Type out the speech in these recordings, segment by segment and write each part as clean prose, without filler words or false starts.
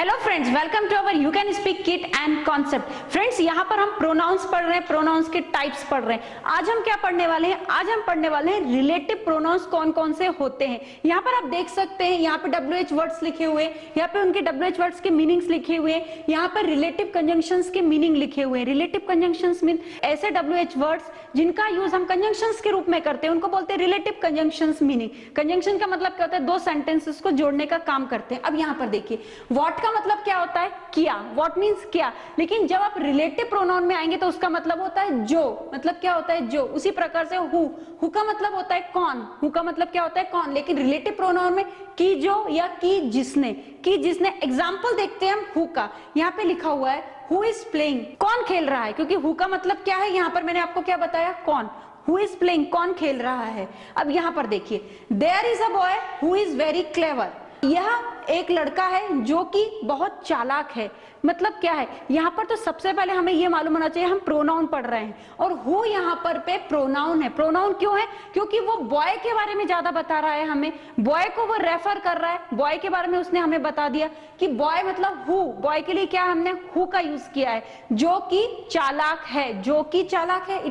Hello friends, welcome to our you can speak kit and concept. Friends, यहाँ पर हम pronounce पढ़ रहे हैं, प्रोनाउंस के टाइप्स पढ़ रहे हैं। आज हम क्या पढ़ने वाले हैं? आज हम पढ़ने वाले हैं रिलेटिव प्रोनाउंस कौन कौन से होते हैं। यहाँ पर आप देख सकते हैं, यहाँ पे WH वर्ड्स लिखे हुए, यहाँ पे उनके WH वर्ड्स के मीनिंग्स लिखे हुए, यहाँ पर रिलेटिव कंजंक्शंस के मीनिंग लिखे हुए हैं। रिलेटिव कंजंक्शंस मीन ऐसे WH वर्ड्स जिनका यूज हम कंजंक्शंस के रूप में करते हैं, उनको बोलते हैं रिलेटिव कंजंक्शंस। मीनिंग कंजंक्शन का मतलब क्या होता है? दो सेंटेंसेस को जोड़ने का काम करते हैं। अब यहाँ पर देखिए, व्हाट का मतलब क्या होता है? किया। व्हाट मीन्स किया। लेकिन जब आप रिलेटिव प्रोनाउन में आएंगे तो उसका मतलब होता है जो। मतलब क्या होता है? जो। उसी प्रकार से हु का मतलब होता है कौन। हु का मतलब क्या होता है? कौन। लेकिन रिलेटिव प्रोनाउन में की जो या की जिसने। की जिसने। एग्जाम्पल देखते हैं हम हु का। यहाँ पे लिखा हुआ है हु इज प्लेइंग, कौन खेल रहा है। क्योंकि हु का मतलब क्या है? यहाँ पर मैंने आपको क्या बताया? कौन। हु इज प्लेइंग, कौन खेल रहा है। अब यहाँ पर देखिए, there is a boy who is very clever. यह एक लड़का है जो कि बहुत चालाक है। मतलब क्या है? यहाँ पर तो सबसे पहले हमें यह मालूम होना चाहिए, हम प्रोनाउन पढ़ रहे हैं और हु यहाँ पर पे प्रोनाउन है। प्रोनाउन क्यों है? क्योंकि वो बॉय के बारे में ज्यादा बता रहा है हमें। बॉय को वो रेफर कर रहा है, बॉय के बारे में उसने हमें बता दिया कि बॉय मतलब हु। बॉय के लिए क्या हमने हु का यूज किया है, जो कि चालाक है। जो कि चालाक है,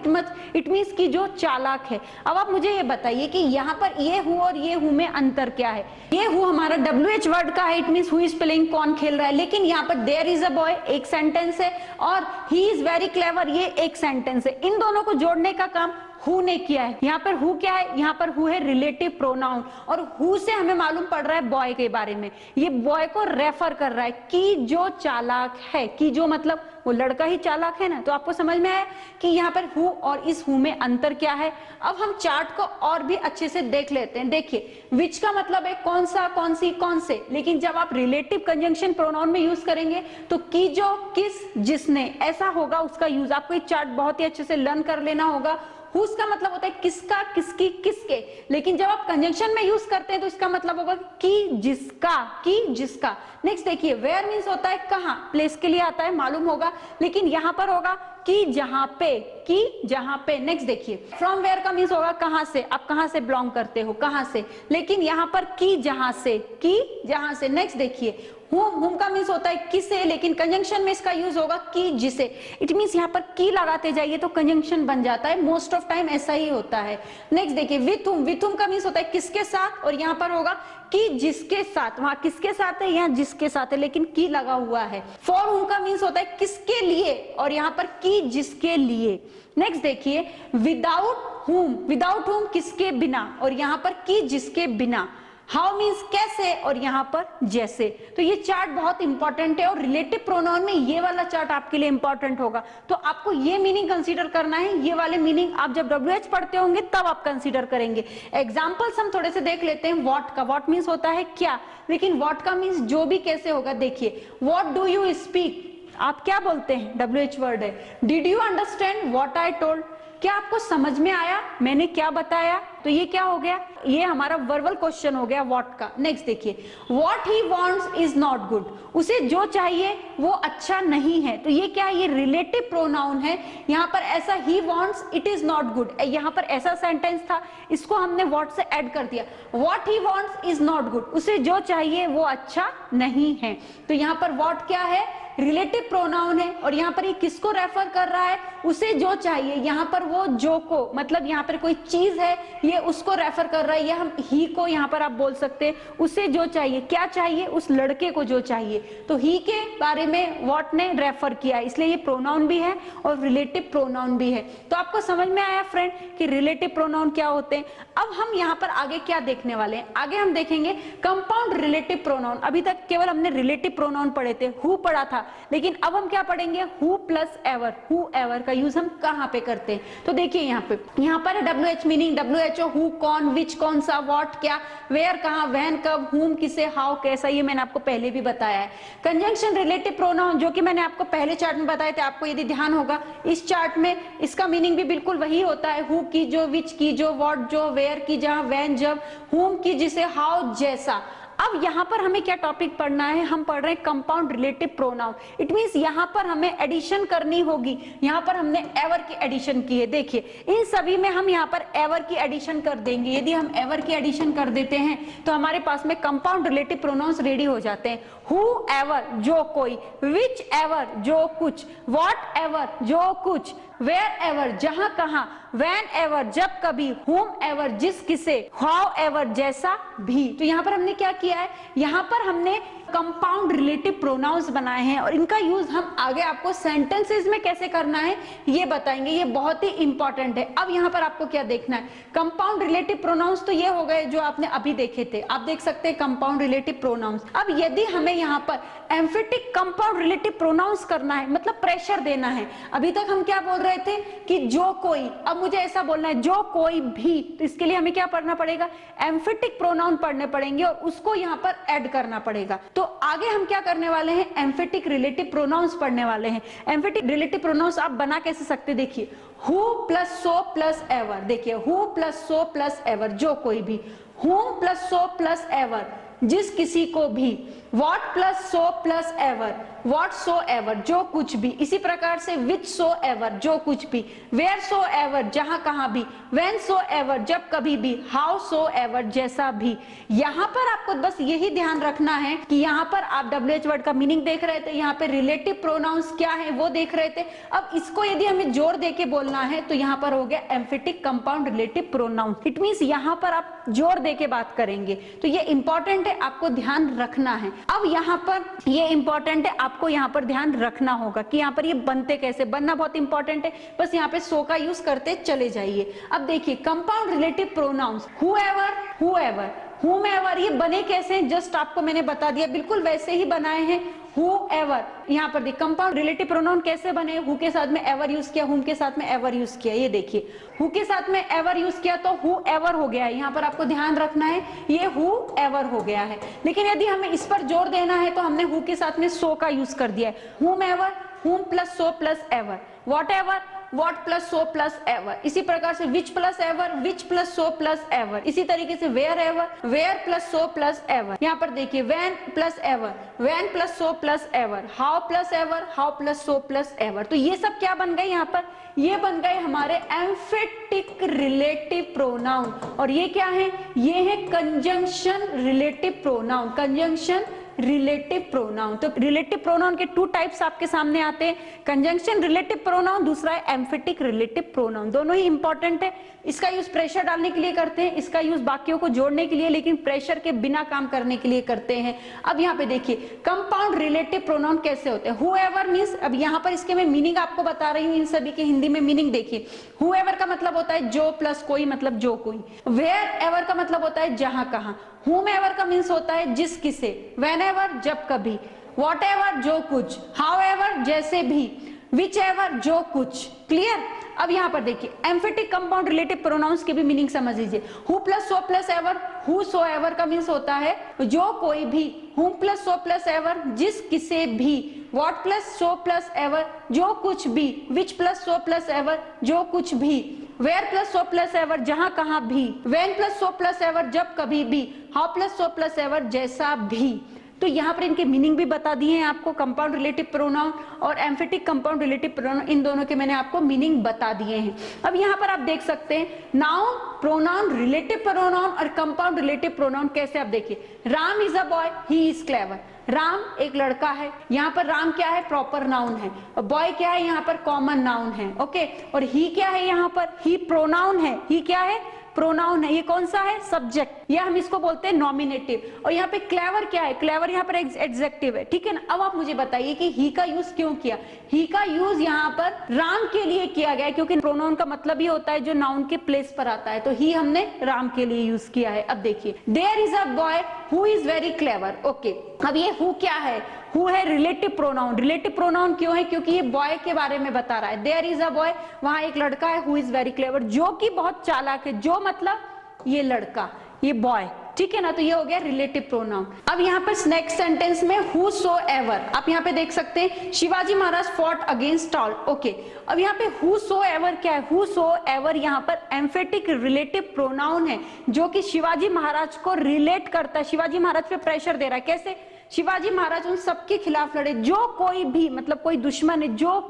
इट मीन्स कि जो चालाक है। अब आप मुझे ये बताइए कि यहाँ पर ये हु और ये हु में अंतर क्या है? ये हु हमारा WH वर्ड का है, it means who is playing, कौन खेल रहा है। लेकिन यहाँ पर देयर इज अ बॉय एक सेंटेंस है और ही इज वेरी क्लेवर ये एक सेंटेंस है। इन दोनों को जोड़ने का काम हु ने किया है। यहाँ पर हु क्या है? यहाँ पर हु है रिलेटिव प्रोनाउन और हु से हमें मालूम पड़ रहा है बॉय के बारे में। ये बॉय को रेफर कर रहा है कि जो चालाक है। कि जो मतलब वो लड़का ही चालाक है ना। तो आपको समझ में आया कि यहाँ पर हु और इस हु में अंतर क्या है। अब हम चार्ट को और भी अच्छे से देख लेते हैं। देखिए, विच का मतलब है कौन सा, कौन सी, कौन से। लेकिन जब आप रिलेटिव कंजंक्शन प्रोनाउन में यूज करेंगे तो की जो, किस, जिसने, ऐसा होगा उसका यूज। आपको ये चार्ट बहुत ही अच्छे से लर्न कर लेना होगा। हुज का मतलब होता है किसका, किसकी, किसके। लेकिन जब आप कंजंक्शन में यूज करते हैं तो इसका मतलब होगा कि जिसका, कि जिसका। नेक्स्ट देखिए, वेयर मीन्स होता है कहां, प्लेस के लिए आता है, मालूम होगा। लेकिन यहां पर होगा कि जहां पे, कि जहां पे। नेक्स्ट देखिए, फ्रॉम वेयर का मीन्स होगा कहां से, आप कहां से बिलोंग करते हो, कहां से। लेकिन यहां पर की जहां से, की जहां से। नेक्स्ट देखिए, हुम का मीन्स होता है किसे, लेकिन कंजंक्शन में इसका यूज होगा कि जिसे। इट मीन्स यहाँ पर की लगाते जाइए तो कंजंक्शन बन जाता है। मोस्ट ऑफ टाइम ऐसा ही होता है। नेक्स्ट देखिए, विथ हुम। विथ हुम का मीन्स होता है किसके साथ और यहाँ पर होगा कि जिसके साथ। वहां किसके साथ है, यहाँ जिसके साथ है, लेकिन की लगा हुआ है। फॉर हुम का मीन्स होता है किसके लिए और यहाँ पर की जिसके लिए। नेक्स्ट देखिए, विदाउट हुम। विदाउट हुम किसके बिना और यहाँ पर की जिसके बिना। हाउ मीन्स कैसे और यहाँ पर जैसे। तो ये चार्ट बहुत इंपॉर्टेंट है और रिलेटिव प्रोनाउन में ये वाला चार्ट आपके लिए इंपॉर्टेंट होगा। तो आपको ये मीनिंग कंसीडर करना है। ये वाले मीनिंग आप जब WH पढ़ते होंगे तब आप कंसीडर करेंगे। एग्जाम्पल्स हम थोड़े से देख लेते हैं। व्हाट का, व्हाट मीन्स होता है क्या, लेकिन व्हाट का मीन्स जो भी कैसे होगा। देखिए, व्हाट डू यू स्पीक, आप क्या बोलते हैं, WH वर्ड है। Did you understand what I told, क्या आपको समझ में आया मैंने क्या बताया। तो ये क्या हो गया? ये हमारा वर्बल क्वेश्चन हो गया व्हाट का। नेक्स्ट देखिए, what he wants is not good, उसे जो चाहिए वो अच्छा नहीं है। तो ये क्या है? ये रिलेटिव प्रोनाउन है। यहाँ पर ऐसा he wants, it is not good. यहाँ पर ऐसा सेंटेंस था, इसको हमने व्हाट से ऐड कर दिया। What he wants is not good, उसे जो चाहिए वो अच्छा नहीं है। तो यहाँ पर व्हाट क्या है? रिलेटिव प्रोनाउन है और यहाँ पर ये किसको रेफर कर रहा है? उसे जो चाहिए। यहाँ पर वो जो को मतलब यहाँ पर कोई चीज है, ये उसको रेफर कर रहा है। या हम ही को यहाँ पर आप बोल सकते हैं। उसे जो चाहिए, क्या चाहिए? उस लड़के को जो चाहिए। तो ही के बारे में व्हाट ने रेफर किया, इसलिए ये प्रोनाउन भी है और रिलेटिव प्रोनाउन भी है। तो आपको समझ में आया फ्रेंड कि रिलेटिव प्रोनाउन क्या होते हैं। अब हम यहाँ पर आगे क्या देखने वाले हैं? आगे हम देखेंगे कंपाउंड रिलेटिव प्रोनाउन। अभी तक केवल हमने रिलेटिव प्रोनाउन पढ़े थे, हु पढ़ा था, लेकिन अब हम क्या पढ़ेंगे? Who plus ever. Who ever का यूज हम कहाँ पे करते हैं? तो देखिए, यहाँ पर WH मीनिंग, WHO हु कौन, विच कौन सा, व्हाट क्या, वेयर कहाँ, व्हेन कब, हुम किसे, हाउ कैसा। ये मैंने आपको पहले भी बताया है। कंजंक्शन रिलेटिव प्रोनाउन जो कि मैंने आपको पहले चार्ट में बताए थे, आपको यदि ध्यान होगा इस चार्ट में इसका मीनिंग भी बिल्कुल वही होता है। हु की जो, विच की जो, व्हाट जो, वेयर की जहाँ, व्हेन जब, हुम की जिसे, हाउ जैसा। अब यहाँ पर हमें क्या टॉपिक पढ़ना है? हम पढ़ रहे हैं compound relative pronoun. It means यहाँ पर हमें एडिशन करनी होगी। यहाँ पर हमने एवर की एडिशन की है। देखिए, इन सभी में हम यहाँ पर एवर की एडिशन कर देंगे। यदि हम एवर की एडिशन कर देते हैं तो हमारे पास में कंपाउंड रिलेटिव प्रोनाउंस रेडी हो जाते हैं। whoever जो कोई, whichever जो कुछ, whatever जो कुछ, wherever जहां कहां, whenever जब कभी, whomever जिस किसे, however जैसा भी। तो यहां पर हमने क्या किया है, यहां पर हमने कंपाउंड रिलेटिव प्रोनाउंस बनाए हैं और इनका यूज हम आगे आपको सेंटेंसेस में कैसे करना है ये बताएंगे, ये बहुत ही इंपॉर्टेंट है। अब यहां पर आपको क्या देखना है, कंपाउंड रिलेटिव प्रोनाउंस तो ये हो गए जो आपने अभी देखे थे, आप देख सकते हैं कंपाउंड रिलेटिव प्रोनाउंस। अब यदि हमें यहां पर एम्फेटिक कंपाउंड रिलेटिव प्रोनाउंस करना है, मतलब प्रेशर देना है। अभी तक हम क्या बोल रहे थे कि जो कोई, अब मुझे ऐसा बोलना है जो कोई भी, तो इसके लिए हमें क्या पढ़ना पड़ेगा, एम्फेटिक प्रोनाउन पढ़ने पड़ेंगे और उसको यहां पर ऐड करना पड़ेगा। तो आगे हम क्या करने वाले हैं, एम्फेटिक रिलेटिव प्रोनाउंस पढ़ने वाले हैं। एम्फेटिक रिलेटिव प्रोनाउंस आप बना कैसे सकते, देखिए who plus so plus ever, देखिए who plus so plus ever जो कोई भी, whom plus so plus ever जिस किसी को भी, what plus so plus ever what so ever जो कुछ भी, इसी प्रकार से which सो एवर जो कुछ भी, where सो एवर जहां कहां भी, when सो एवर जब कभी भी, how सो एवर जैसा भी। यहां पर आपको बस यही ध्यान रखना है कि यहां पर आप WH वर्ड का मीनिंग देख रहे थे, यहां पे रिलेटिव प्रोनाउंस क्या है वो देख रहे थे। अब इसको यदि हमें जोर देके बोलना है तो यहां पर हो गया emphatic compound relative pronouns. It means यहां पर आप जोर देके बात करेंगे, तो ये इंपॉर्टेंट है, आपको ध्यान रखना है। अब यहाँ पर ये इंपॉर्टेंट है, आपको यहाँ पर ध्यान रखना होगा कि यहाँ पर ये बनते कैसे, बनना बहुत इंपॉर्टेंट है, बस यहाँ पे सो का यूज करते चले जाइए। अब देखिए compound relative pronouns, whoever, whoever, whomever ये बने कैसे, जस्ट आपको मैंने बता दिया, बिल्कुल वैसे ही बनाए हैं। whoever यहाँ पर देखिए कंपाउंड रिलेटिव प्रोनाउन कैसे बने, हु के साथ में एवर यूज किया, हुम के साथ में एवर यूज किया। ये देखिए हु के साथ में एवर यूज किया तो whoever हो गया है, यहाँ पर आपको ध्यान रखना है ये whoever हो गया है। लेकिन यदि हमें इस पर जोर देना है तो हमने हु के साथ में सो का यूज कर दिया है, whomever, whom plus so plus ever, whatever, what plus so plus ever, इसी प्रकार से which plus ever, which plus so plus ever, इसी तरीके से wherever, where plus so plus ever. यहाँ पर देखिए when plus ever, when plus so plus ever, how plus ever, how plus so plus ever. तो ये सब क्या बन गए, यहाँ पर ये बन गए हमारे एम्फेटिक रिलेटिव प्रोनाउन। और ये क्या है, ये है conjunction relative pronoun, conjunction relative pronoun. तो रिलेटिव प्रोनाउन के टू टाइप्स आपके सामने आते हैं, कंजंक्शन रिलेटिव प्रोनाउन, दूसरा है एम्फेटिक रिलेटिव प्रोनाउन। दोनों ही इंपॉर्टेंट है, इसका यूज प्रेशर डालने के लिए करते हैं, इसका यूज वाक्यों को जोड़ने के लिए, लेकिन प्रेशर के बिना काम करने के लिए करते हैं। अब यहाँ पे देखिए कंपाउंड रिलेटिव प्रोनाउन कैसे होते हैं, whoever मींस, अब यहाँ पर इसके मैं मीनिंग आपको बता रही हूँ, इन सभी के हिंदी में मीनिंग देखिए। whoever का मतलब होता है जो प्लस कोई, मतलब जो कोई। wherever का मतलब होता है जहां कहां। whomever का मीन्स होता है जिस किसे। whenever जब कभी। whatever जो कुछ। however जैसे भी। whichever जो कुछ। क्लियर। अब यहाँ पर देखिए एम्फेटिक कंपाउंड रिलेटिव प्रोनाउंस की भी मीनिंग समझ लीजिए। Who plus so plus ever, who so ever का मीन्स होता है जो कोई भी। हुम प्लस सो प्लस एवर जिस किसे भी। What plus so plus ever जो कुछ भी। Which plus so plus ever जो कुछ भी। Where plus so plus ever जहां कहां भी। When plus so plus ever जब कभी भी। How plus so plus ever जैसा भी। तो यहाँ पर इनके मीनिंग भी बता दिए हैं आपको, कंपाउंड रिलेटिव प्रोनाउन और एम्फेटिक कंपाउंड रिलेटिव प्रोनाउन, इन दोनों के मैंने आपको मीनिंग बता दिए हैं। अब यहाँ पर आप देख सकते हैं नाउन, प्रोनाउन, रिलेटिव प्रोनाउन और कंपाउंड रिलेटिव प्रोनाउन कैसे, आप देखिए Ram is a boy, he is clever. Ram एक लड़का है, यहाँ पर राम क्या है, प्रॉपर नाउन है, और बॉय क्या है, यहाँ पर कॉमन नाउन है। ओके, और ही क्या है, यहाँ पर ही प्रोनाउन है, ही क्या है, प्रोनाउन है। ये कौन सा है, सब्जेक्ट, या हम इसको बोलते हैं नॉमिनेटिव। और यहाँ पे क्लेवर क्या है, क्लेवर यहाँ पर एडजेक्टिव है, ठीक है ना। अब आप मुझे बताइए कि ही का यूज क्यों किया। ही का यूज यहाँ पर राम के लिए किया गया, क्योंकि प्रोनाउन का मतलब ही होता है जो नाउन के प्लेस पर आता है, तो ही हमने राम के लिए यूज किया है। अब देखिए there is a boy who is very clever. Okay, अब ये हु क्या है, हु है रिलेटिव प्रोनाउन। रिलेटिव प्रोनाउन क्यों है, क्योंकि ये बॉय के बारे में बता रहा है। देयर इज अ बॉय, वहां एक लड़का है, हु इज वेरी क्लेवर जो कि बहुत चालाक है। जो मतलब ये लड़का, ये बॉय, ठीक है ना। तो ये हो गया रिलेटिव प्रोनाउन। अब यहाँ पर नेक्स्ट सेंटेंस में हु सो एवर, आप यहाँ पे देख सकते हैं Shivaji Maharaj fought against all. Okay, अब यहाँ पे हु सो एवर क्या है, हु सो एवर यहाँ पर एम्फेटिक रिलेटिव प्रोनाउन है जो कि शिवाजी महाराज को रिलेट करता है, शिवाजी महाराज पे प्रेशर दे रहा है। कैसे, शिवाजी महाराज उन सबके खिलाफ लड़े, जो कोई भी मतलब कोई दुश्मन है, जो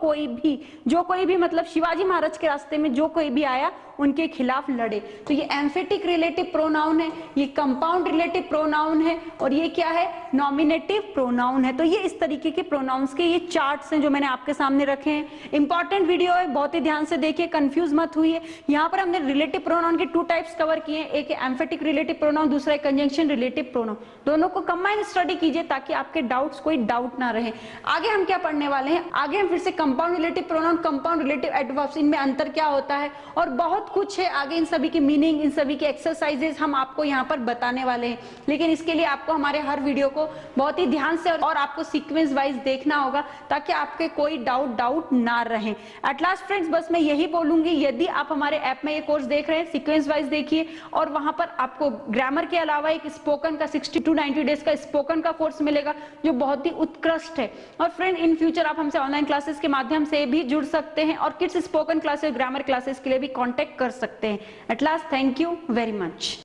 कोई भी मतलब शिवाजी महाराज के रास्ते में जो कोई भी आया उनके खिलाफ लड़े। तो ये एम्फेटिक रिलेटिव प्रोनाउन है, ये कंपाउंड रिलेटिव प्रोनाउन है, और ये क्या है, नॉमिनेटिव प्रोनाउन है। तो ये इस तरीके के प्रोनाउंस के ये चार्ट्स हैं जो मैंने आपके सामने रखे हैं। इंपॉर्टेंट वीडियो है, बहुत ही ध्यान से देखिए, कंफ्यूज मत हुई है। यहाँ पर हमने रिलेटिव प्रोनाउन के 2 टाइप्स कवर किए हैं, एक है एम्फेटिक रिलेटिव प्रोनाउन, दूसरा है कंजंक्शन रिलेटिव प्रोनाउन। दोनों को कंबाइन स्टडी कीजिए ताकि आपके डाउट्स कोई डाउट ना रहे। आगे हम क्या पढ़ने वाले हैं, आगे हम फिर से compound relative pronoun, compound relative adverbs, इनमें अंतर क्या होता है और बहुत कुछ है आगे, इन सभी की मीनिंग, इन सभी के एक्सरसाइजेस हम आपको यहाँ पर बताने वाले हैं। लेकिन इसके लिए आपको हमारे हर वीडियो को बहुत ही ध्यान से और आपको सीक्वेंस वाइज देखना होगा ताकि आपके कोई डाउट ना रहे। एट लास्ट फ्रेंड्स, बस मैं यही बोलूंगी, यदि आप हमारे ऐप में ये कोर्स देख रहे हैं, सीक्वेंस वाइज देखिए, और वहां पर आपको ग्रामर के अलावा एक स्पोकन का 60 to 90 डेज का स्पोकन का कोर्स मिलेगा जो बहुत ही उत्कृष्ट है। और फ्रेंड, इन फ्यूचर आप हमसे ऑनलाइन क्लासेस के माध्यम से भी जुड़ सकते हैं और kids spoken classes, grammar classes के लिए भी कॉन्टेक्ट कर सकते हैं। At last, thank you very much.